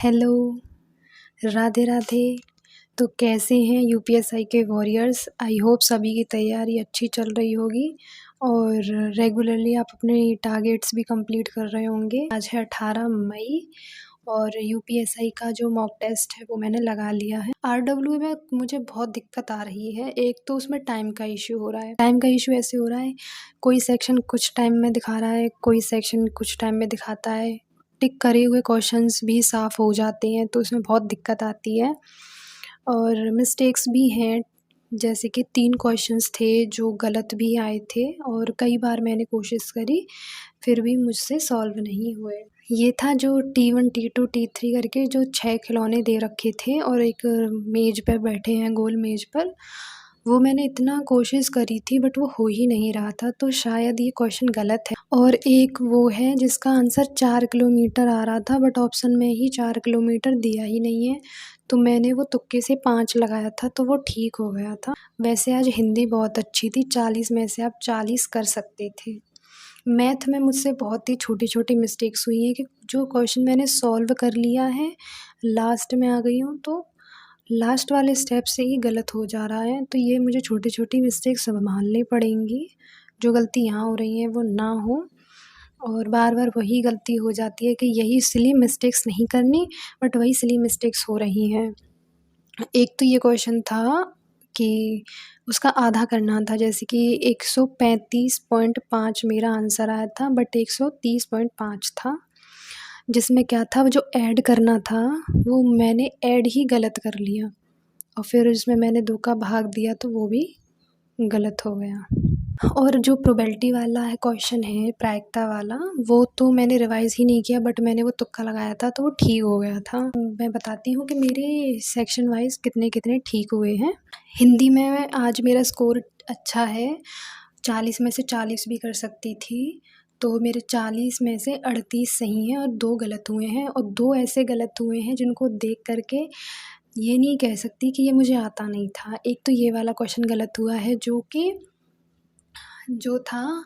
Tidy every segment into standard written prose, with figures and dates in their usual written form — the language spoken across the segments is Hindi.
हेलो, राधे राधे। तो कैसे हैं यूपीएससी के वॉरियर्स? आई होप सभी की तैयारी अच्छी चल रही होगी और रेगुलरली आप अपने टारगेट्स भी कंप्लीट कर रहे होंगे। आज है 18 मई और यूपीएससी का जो मॉक टेस्ट है वो मैंने लगा लिया है। आरडब्ल्यू में मुझे बहुत दिक्कत आ रही है। एक तो उसमें टाइम का इशू हो रहा है। टाइम का इशू ऐसे हो रहा है, कोई सेक्शन कुछ टाइम में दिखा रहा है, कोई सेक्शन कुछ टाइम में दिखाता है। टिक करे हुए क्वेश्चंस भी साफ़ हो जाते हैं तो उसमें बहुत दिक्कत आती है और मिस्टेक्स भी हैं। जैसे कि 3 क्वेश्चंस थे जो गलत भी आए थे और कई बार मैंने कोशिश करी फिर भी मुझसे सॉल्व नहीं हुए। ये था जो T1 T2 T3 करके जो 6 खिलौने दे रखे थे और एक मेज़ पे बैठे हैं गोल मेज़ पर। वो मैंने इतना कोशिश करी थी बट वो हो ही नहीं रहा था, तो शायद ये क्वेश्चन गलत है। और एक वो है जिसका आंसर 4 किलोमीटर आ रहा था बट ऑप्शन में ही 4 किलोमीटर दिया ही नहीं है, तो मैंने वो तुक्के से 5 लगाया था तो वो ठीक हो गया था। वैसे आज हिंदी बहुत अच्छी थी, 40 में से आप 40 कर सकते थे। मैथ में मुझसे बहुत ही छोटी-छोटी मिस्टेक्स हुई हैं कि जो क्वेश्चन मैंने सॉल्व कर लिया है, लास्ट में आ गई हूँ तो लास्ट वाले स्टेप से ही गलत हो जा रहा है, तो ये मुझे छोटी-छोटी मिस्टेक संभालनी पड़ेंगी। जो गलती यहाँ हो रही है वो ना हो और बार-बार वही गलती हो जाती है कि यही सिली मिस्टेक्स नहीं करनी बट वही सिली मिस्टेक्स हो रही हैं। एक तो ये क्वेश्चन था कि उसका आधा करना था, जैसे कि 135.5 मेरा आंसर आया था बट 130.5 था। जिसमें क्या था, वो जो ऐड करना था वो मैंने ऐड ही गलत कर लिया और फिर उसमें मैंने 2 का भाग दिया तो वो भी गलत हो गया। और जो प्रोबेबिलिटी वाला है क्वेश्चन है, प्रायिकता वाला, वो तो मैंने रिवाइज़ ही नहीं किया बट मैंने वो तुक्का लगाया था तो वो ठीक हो गया था। मैं बताती हूँ कि मेरे सेक्शन वाइज़ कितने-कितने ठीक हुए हैं। हिंदी में आज मेरा स्कोर अच्छा है, 40 में से 40 भी कर सकती थी, तो मेरे 40 में से 38 सही हैं और 2 गलत हुए हैं और 2 ऐसे गलत हुए हैं जिनको देख कर के ये नहीं कह सकती कि ये मुझे आता नहीं था। एक तो ये वाला क्वेश्चन गलत हुआ है जो था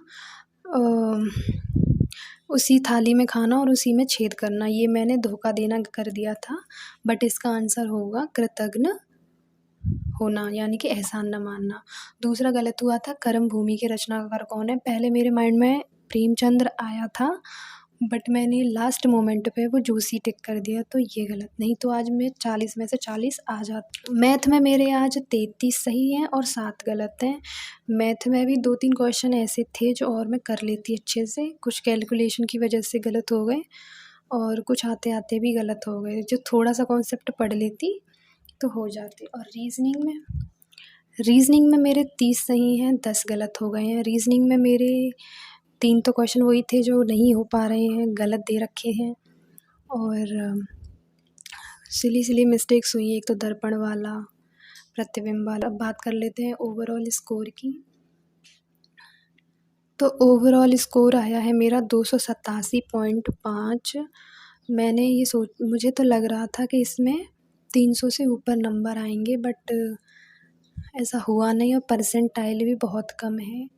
उसी थाली में खाना और उसी में छेद करना, ये मैंने धोखा देना कर दिया था बट इसका आंसर होगा कृतज्ञ होना, यानी कि एहसान न मानना। दूसरा गलत हुआ था कर्म भूमि के रचनाकार कौन है? पहले मेरे माइंड में प्रेमचंद्र आया था बट मैंने लास्ट मोमेंट पे वो जोशी टिक कर दिया, तो ये गलत। नहीं तो आज मैं 40 में से 40 आ जाती। मैथ में मेरे आज 33 सही हैं और 7 गलत हैं। मैथ में भी 2-3 क्वेश्चन ऐसे थे जो और मैं कर लेती अच्छे से, कुछ कैलकुलेशन की वजह से गलत हो गए और कुछ आते-आते भी गलत हो गए। जो थोड़ा-सा कॉन्सेप्ट पढ़ लेती तो हो जाते। और रीज़निंग में मेरे 30 सही हैं, 10 गलत हो गए हैं। रीज़निंग में मेरे 3 तो क्वेश्चन वही थे जो नहीं हो पा रहे हैं, गलत दे रखे हैं और सिली मिस्टेक्स हुई हैं, एक तो दर्पण वाला, प्रतिबिंब वाला। अब बात कर लेते हैं ओवरऑल स्कोर की। तो ओवरऑल स्कोर आया है मेरा 287.5। मुझे तो लग रहा था कि इसमें 300 से ऊपर नंबर आएंगे बट ऐसा हुआ नहीं और परसेंटाइल भी बहुत कम है।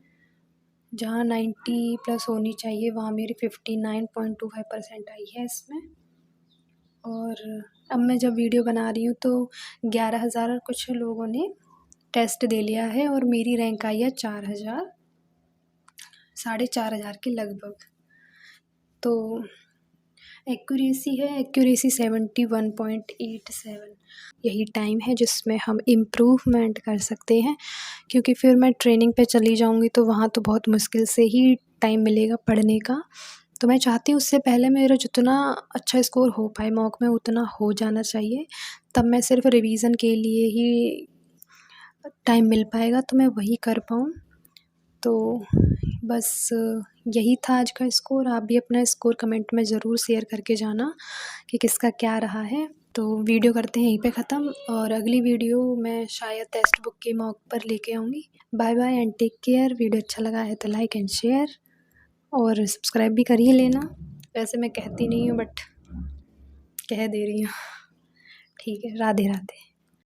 जहाँ 90 प्लस होनी चाहिए वहाँ मेरी 59.25% आई है इसमें। और अब मैं जब वीडियो बना रही हूँ तो 11,000 कुछ लोगों ने टेस्ट दे लिया है और मेरी रैंक आई है 4,000, 4,500 के लगभग। तो एक्यूरेसी 71.87। यही टाइम है जिसमें हम इम्प्रूवमेंट कर सकते हैं, क्योंकि फिर मैं ट्रेनिंग पे चली जाऊँगी तो वहाँ तो बहुत मुश्किल से ही टाइम मिलेगा पढ़ने का। तो मैं चाहती हूँ उससे पहले मेरा जितना अच्छा स्कोर हो पाए मॉक में उतना हो जाना चाहिए, तब मैं सिर्फ रिवीज़न के लिए ही टाइम मिल पाएगा तो मैं वही कर पाऊँ। तो बस यही था आज का स्कोर। आप भी अपना स्कोर कमेंट में ज़रूर शेयर करके जाना कि किसका क्या रहा है। तो वीडियो करते हैं यहीं पे ख़त्म और अगली वीडियो मैं शायद टेक्स्ट बुक के मॉक पर लेके आऊँगी। Bye bye and take care. Video अच्छा लगा है तो लाइक एंड शेयर और सब्सक्राइब भी कर ही लेना। वैसे मैं कहती नहीं हूँ बट कह दे रही हूँ। ठीक है, राधे राधे।